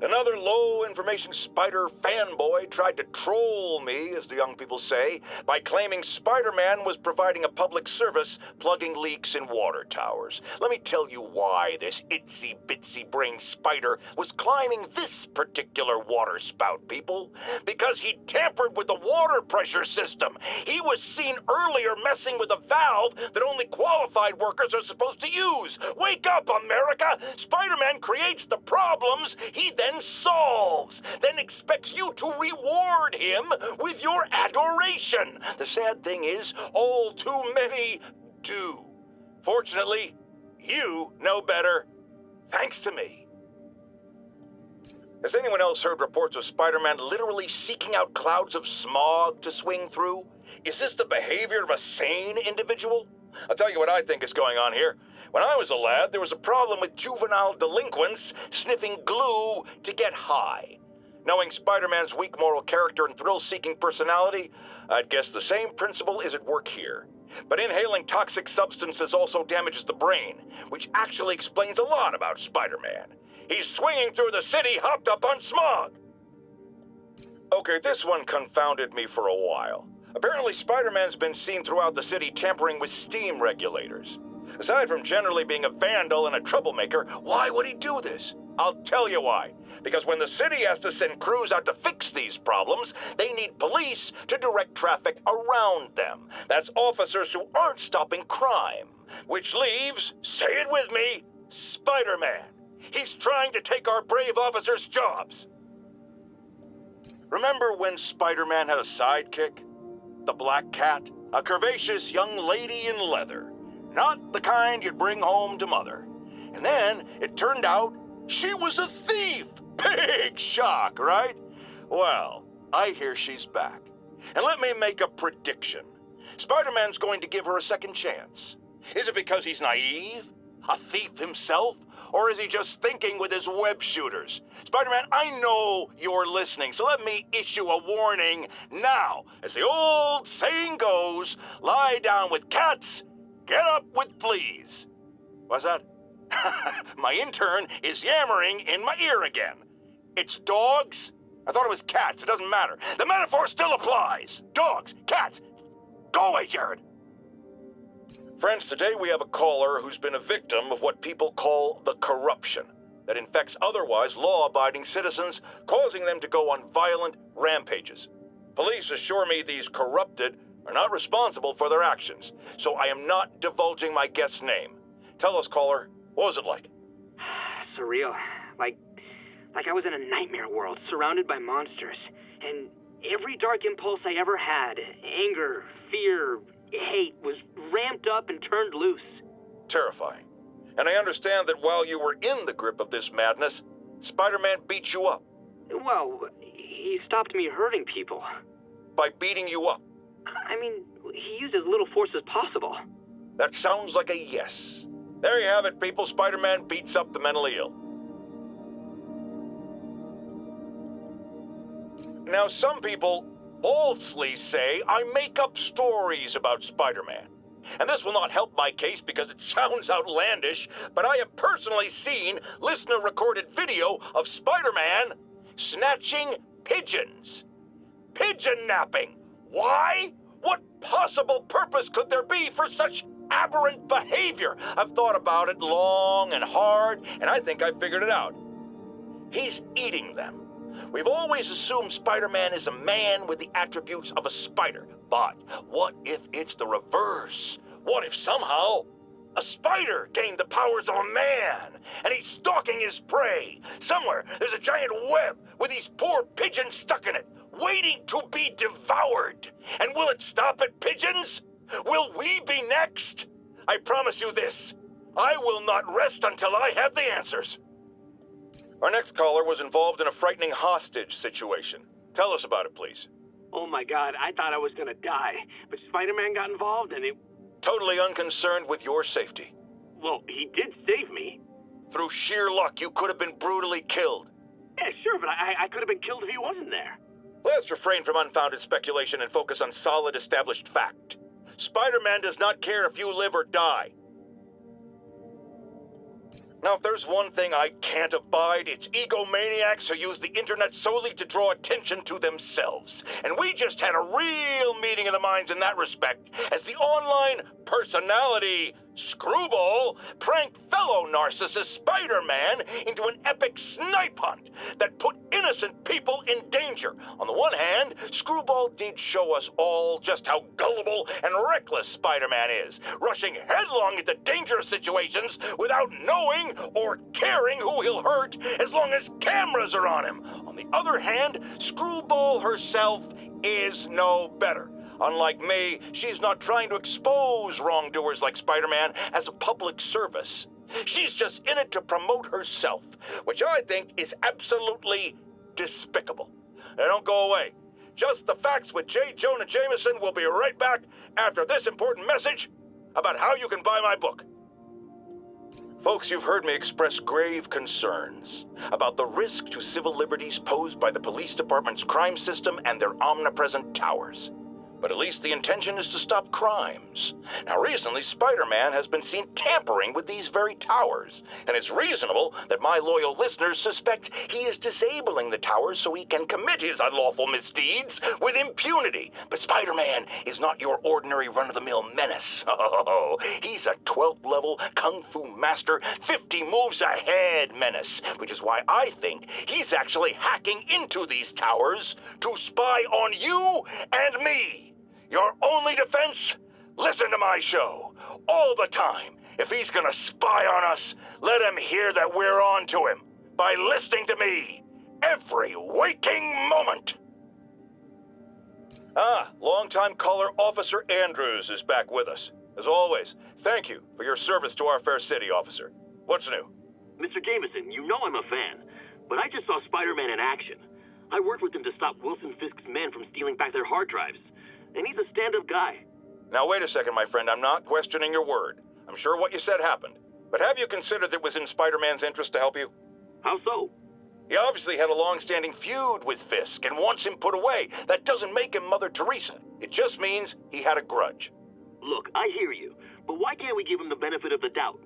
Another low-information spider fanboy tried to troll me, as the young people say, by claiming Spider-Man was providing a public service plugging leaks in water towers. Let me tell you why this itsy-bitsy-brain spider was climbing this particular water spout, people. Because he tampered with the water pressure system. He was seen earlier messing with a valve that only qualified workers are supposed to use. Wake up, America! Spider-Man creates the problems he then solves, then expects you to reward him with your adoration. The sad thing is, all too many do. Fortunately, you know better, thanks to me. Has anyone else heard reports of Spider-Man literally seeking out clouds of smog to swing through? Is this the behavior of a sane individual? I'll tell you what I think is going on here. When I was a lad, there was a problem with juvenile delinquents sniffing glue to get high. Knowing Spider-Man's weak moral character and thrill-seeking personality, I'd guess the same principle is at work here. But inhaling toxic substances also damages the brain, which actually explains a lot about Spider-Man. He's swinging through the city hopped up on smog. Okay, this one confounded me for a while. Apparently, Spider-Man's been seen throughout the city tampering with steam regulators. Aside from generally being a vandal and a troublemaker, why would he do this? I'll tell you why. Because when the city has to send crews out to fix these problems, they need police to direct traffic around them. That's officers who aren't stopping crime. Which leaves, say it with me, Spider-Man. He's trying to take our brave officers' jobs. Remember when Spider-Man had a sidekick? The Black Cat, a curvaceous young lady in leather. Not the kind you'd bring home to mother. And then it turned out she was a thief. Big shock, right? Well, I hear she's back. And let me make a prediction. Spider-Man's going to give her a second chance. Is it because he's naive? A thief himself? Or is he just thinking with his web shooters? Spider-Man, I know you're listening, so let me issue a warning now. As the old saying goes, lie down with cats, get up with fleas. What's that? My intern is yammering in my ear again. It's dogs? I thought it was cats. It doesn't matter. The metaphor still applies. Dogs, cats. Go away, Jared. Friends, today we have a caller who's been a victim of what people call the corruption that infects otherwise law-abiding citizens, causing them to go on violent rampages. Police assure me these corrupted are not responsible for their actions, so I am not divulging my guest's name. Tell us, caller, what was it like? Surreal. Like I was in a nightmare world, surrounded by monsters. And every dark impulse I ever had, anger, fear, hate, was ramped up and turned loose. Terrifying. And I understand that while you were in the grip of this madness, Spider-Man beat you up. Well, he stopped me hurting people. By beating you up? I mean, he used as little force as possible. That sounds like a yes. There you have it, people. Spider-Man beats up the mentally ill. Now, some people falsely say I make up stories about Spider-Man. And this will not help my case because it sounds outlandish, but I have personally seen listener-recorded video of Spider-Man snatching pigeons. Pigeon napping. Why? What possible purpose could there be for such aberrant behavior? I've thought about it long and hard, and I think I figured it out. He's eating them. We've always assumed Spider-Man is a man with the attributes of a spider. But what if it's the reverse? What if somehow a spider gained the powers of a man and he's stalking his prey? Somewhere there's a giant web with these poor pigeons stuck in it, waiting to be devoured. And will it stop at pigeons? Will we be next? I promise you this, I will not rest until I have the answers. Our next caller was involved in a frightening hostage situation. Tell us about it, please. Oh my God, I thought I was gonna die, but Spider-Man got involved and it... Totally unconcerned with your safety. Well, he did save me. Through sheer luck, you could have been brutally killed. Yeah, sure, but I could have been killed if he wasn't there. Let's refrain from unfounded speculation and focus on solid established fact. Spider-Man does not care if you live or die. Now, if there's one thing I can't abide, it's egomaniacs who use the internet solely to draw attention to themselves. And we just had a real meeting of the minds in that respect, as the online personality Screwball pranked fellow narcissist Spider-Man into an epic snipe hunt that put innocent people in danger. On the one hand, Screwball did show us all just how gullible and reckless Spider-Man is, rushing headlong into dangerous situations without knowing or caring who he'll hurt as long as cameras are on him. On the other hand, Screwball herself is no better. Unlike me, she's not trying to expose wrongdoers like Spider-Man as a public service. She's just in it to promote herself, which I think is absolutely despicable. Now don't go away. Just the Facts with Jonah Jameson will be right back after this important message about how you can buy my book. Folks, you've heard me express grave concerns about the risk to civil liberties posed by the police department's crime system and their omnipresent towers. But at least the intention is to stop crimes. Now, recently, Spider-Man has been seen tampering with these very towers, and it's reasonable that my loyal listeners suspect he is disabling the towers so he can commit his unlawful misdeeds with impunity. But Spider-Man is not your ordinary run-of-the-mill menace. Oh, he's a 12th level Kung Fu master, 50 moves ahead menace, which is why I think he's actually hacking into these towers to spy on you and me. Your only defense? Listen to my show. All the time. If he's gonna spy on us, let him hear that we're on to him. By listening to me. Every waking moment. Longtime caller Officer Andrews is back with us. As always, thank you for your service to our fair city, officer. What's new? Mr. Jameson, you know I'm a fan, but I just saw Spider-Man in action. I worked with him to stop Wilson Fisk's men from stealing back their hard drives. And he's a stand-up guy. Now wait a second, my friend. I'm not questioning your word. I'm sure what you said happened. But have you considered that it was in Spider-Man's interest to help you? How so? He obviously had a long-standing feud with Fisk and wants him put away. That doesn't make him Mother Teresa. It just means he had a grudge. Look, I hear you, but why can't we give him the benefit of the doubt?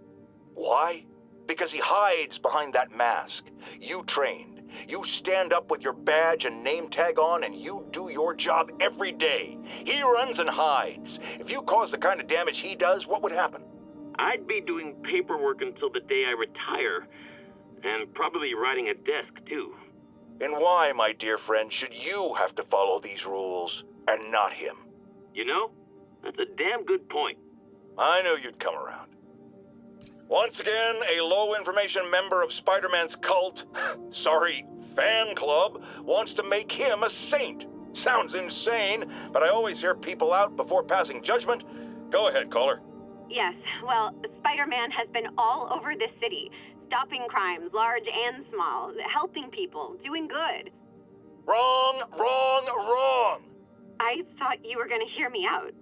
Why? Because he hides behind that mask. You trained. You stand up with your badge and name tag on and you do your job every day. He runs and hides. If you cause the kind of damage he does, what would happen? I'd be doing paperwork until the day I retire. And probably riding a desk, too. And why, my dear friend, should you have to follow these rules and not him? You know, that's a damn good point. I knew you'd come around. Once again, a low-information member of Spider-Man's cult, fan club, wants to make him a saint. Sounds insane, but I always hear people out before passing judgment. Go ahead, caller. Yes, well, Spider-Man has been all over this city, stopping crimes, large and small, helping people, doing good. Wrong, wrong, wrong! I thought you were going to hear me out.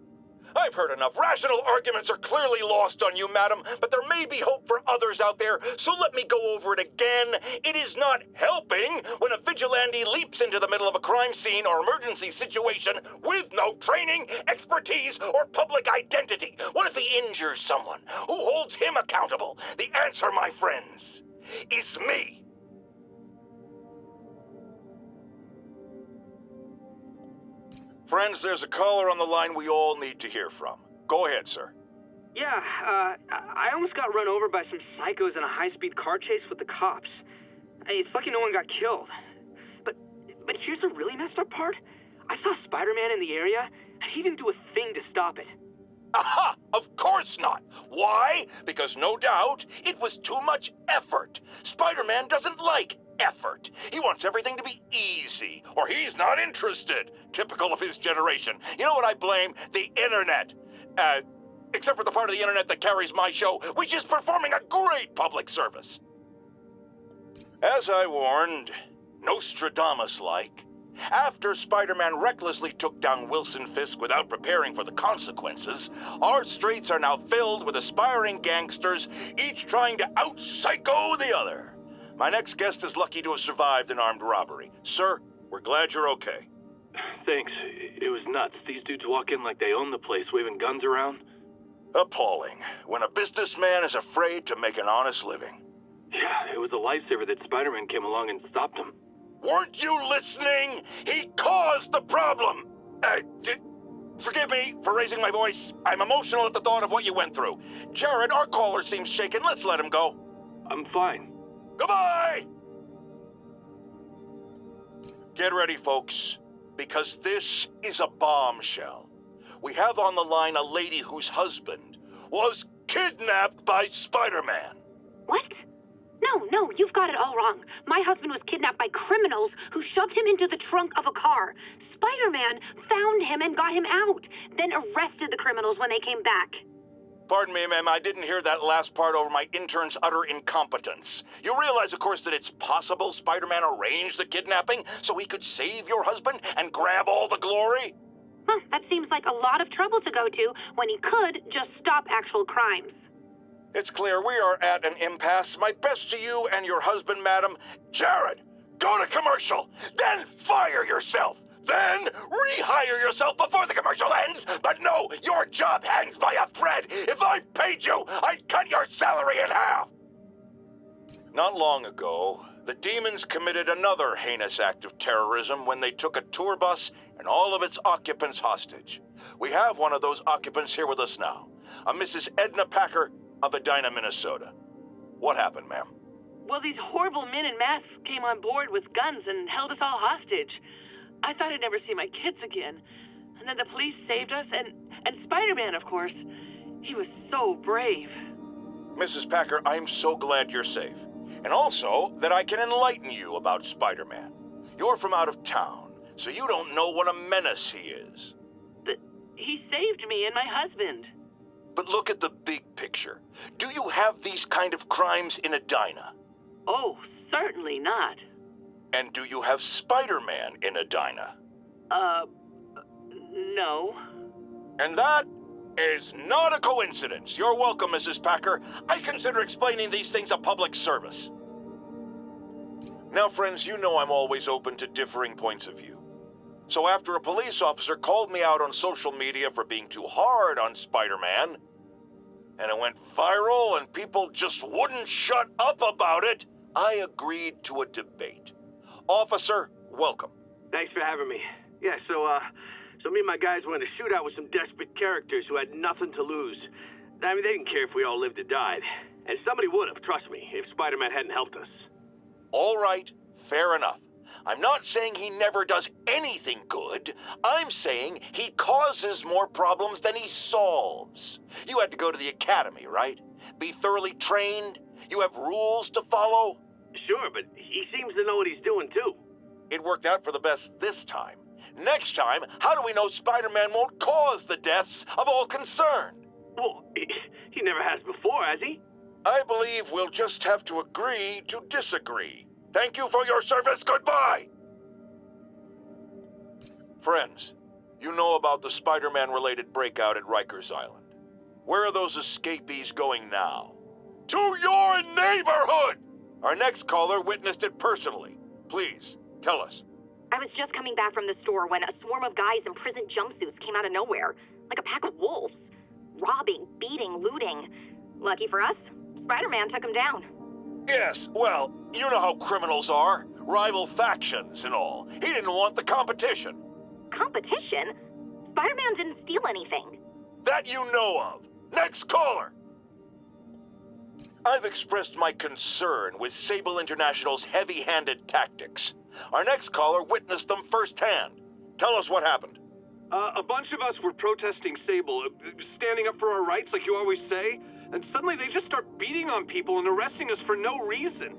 I've heard enough. Rational arguments are clearly lost on you, madam, but there may be hope for others out there, so let me go over it again. It is not helping when a vigilante leaps into the middle of a crime scene or emergency situation with no training, expertise, or public identity. What if he injures someone? Who holds him accountable? The answer, my friends, is me. Friends, there's a caller on the line we all need to hear from. Go ahead, sir. Yeah, I almost got run over by some psychos in a high-speed car chase with the cops. It's lucky no one got killed. But here's the really messed up part. I saw Spider-Man in the area, and he didn't do a thing to stop it. Aha! Of course not. Why? Because no doubt it was too much effort. Spider-Man doesn't like effort. He wants everything to be easy, or he's not interested. Typical of his generation. You know what I blame? The internet. Except for the part of the internet that carries my show, which is performing a great public service. As I warned, Nostradamus-like, after Spider-Man recklessly took down Wilson Fisk without preparing for the consequences, our streets are now filled with aspiring gangsters, each trying to out-psycho the other. My next guest is lucky to have survived an armed robbery. Sir, we're glad you're okay. Thanks. It was nuts. These dudes walk in like they own the place, waving guns around. Appalling, when a businessman is afraid to make an honest living. Yeah, it was a lifesaver that Spider-Man came along and stopped him. Weren't you listening? He caused the problem! Forgive me for raising my voice. I'm emotional at the thought of what you went through. Jared, our caller seems shaken. Let's let him go. I'm fine. Goodbye! Get ready, folks, because this is a bombshell. We have on the line a lady whose husband was kidnapped by Spider-Man. What? No, you've got it all wrong. My husband was kidnapped by criminals who shoved him into the trunk of a car. Spider-Man found him and got him out, then arrested the criminals when they came back. Pardon me, ma'am, I didn't hear that last part over my intern's utter incompetence. You realize, of course, that it's possible Spider-Man arranged the kidnapping so he could save your husband and grab all the glory? Huh, that seems like a lot of trouble to go to when he could just stop actual crimes. It's clear we are at an impasse. My best to you and your husband, madam. Jared, go to commercial, then fire yourself. Then rehire yourself before the commercial ends. But no, your job hangs by a thread. If I paid you, I'd cut your salary in half. Not long ago, the demons committed another heinous act of terrorism when they took a tour bus and all of its occupants hostage. We have one of those occupants here with us now, a Mrs. Edna Packer of Edina, Minnesota. What happened, ma'am? Well, these horrible men in masks came on board with guns and held us all hostage. I thought I'd never see my kids again. And then the police saved us, and Spider-Man, of course. He was so brave. Mrs. Packer, I'm so glad you're safe. And also that I can enlighten you about Spider-Man. You're from out of town, so you don't know what a menace he is. But he saved me and my husband. But look at the big picture. Do you have these kind of crimes in Edina? Oh, certainly not. And do you have Spider-Man in Edina? No. And that is not a coincidence. You're welcome, Mrs. Packer. I consider explaining these things a public service. Now, friends, you know I'm always open to differing points of view. So after a police officer called me out on social media for being too hard on Spider-Man, and it went viral and people just wouldn't shut up about it, I agreed to a debate. Officer, welcome. Thanks for having me. Yeah, so me and my guys went in a shootout with some desperate characters who had nothing to lose. I mean, they didn't care if we all lived or died. And somebody would have, trust me, if Spider-Man hadn't helped us. All right, fair enough. I'm not saying he never does anything good. I'm saying he causes more problems than he solves. You had to go to the academy, right? Be thoroughly trained? You have rules to follow? Sure, but he seems to know what he's doing, too. It worked out for the best this time. Next time, how do we know Spider-Man won't cause the deaths of all concerned? Well, he never has before, has he? I believe we'll just have to agree to disagree. Thank you for your service. Goodbye! Friends, you know about the Spider-Man-related breakout at Rikers Island. Where are those escapees going now? To your neighborhood! Our next caller witnessed it personally. Please, tell us. I was just coming back from the store when a swarm of guys in prison jumpsuits came out of nowhere, like a pack of wolves. Robbing, beating, looting. Lucky for us, Spider-Man took them down. Yes, well, you know how criminals are. Rival factions and all. He didn't want the competition. Competition? Spider-Man didn't steal anything. That you know of. Next caller! I've expressed my concern with Sable International's heavy-handed tactics. Our next caller witnessed them firsthand. Tell us what happened. A bunch of us were protesting Sable, standing up for our rights like you always say, and suddenly they just start beating on people and arresting us for no reason.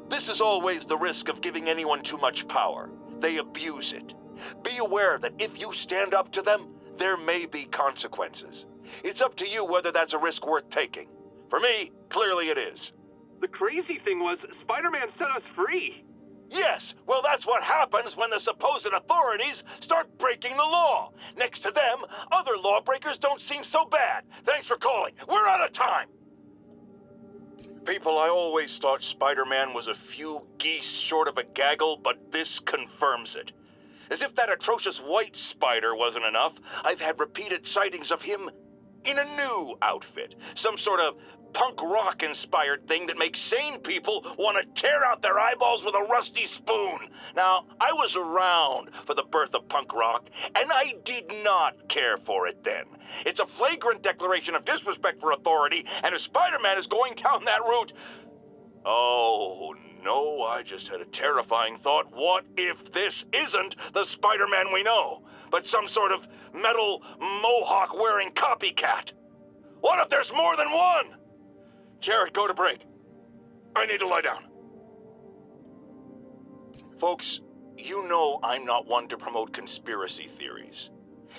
This is always the risk of giving anyone too much power. They abuse it. Be aware that if you stand up to them, there may be consequences. It's up to you whether that's a risk worth taking. For me, clearly it is. The crazy thing was, Spider-Man set us free. Yes, well, that's what happens when the supposed authorities start breaking the law. Next to them, other lawbreakers don't seem so bad. Thanks for calling. We're out of time. People, I always thought Spider-Man was a few geese short of a gaggle, but this confirms it. As if that atrocious white spider wasn't enough, I've had repeated sightings of him in a new outfit. Some sort of punk rock-inspired thing that makes sane people want to tear out their eyeballs with a rusty spoon. Now, I was around for the birth of punk rock, and I did not care for it then. It's a flagrant declaration of disrespect for authority, and if Spider-Man is going down that route... Oh, no, I just had a terrifying thought. What if this isn't the Spider-Man we know, but some sort of metal mohawk-wearing copycat? What if there's more than one? Jared, go to break. I need to lie down. Folks, you know I'm not one to promote conspiracy theories.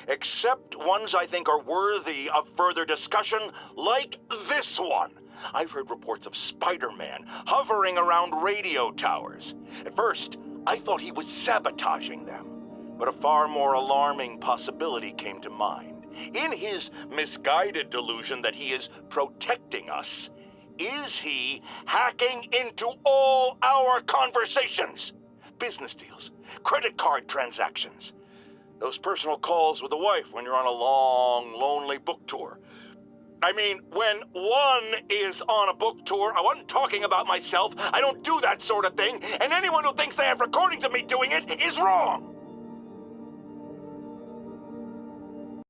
Except ones I think are worthy of further discussion, like this one. I've heard reports of Spider-Man hovering around radio towers. At first, I thought he was sabotaging them. But a far more alarming possibility came to mind. In his misguided delusion that he is protecting us, is he hacking into all our conversations? Business deals, credit card transactions, those personal calls with the wife when you're on a long, lonely book tour. I mean, when one is on a book tour, I wasn't talking about myself. I don't do that sort of thing, and anyone who thinks they have recordings of me doing it is wrong.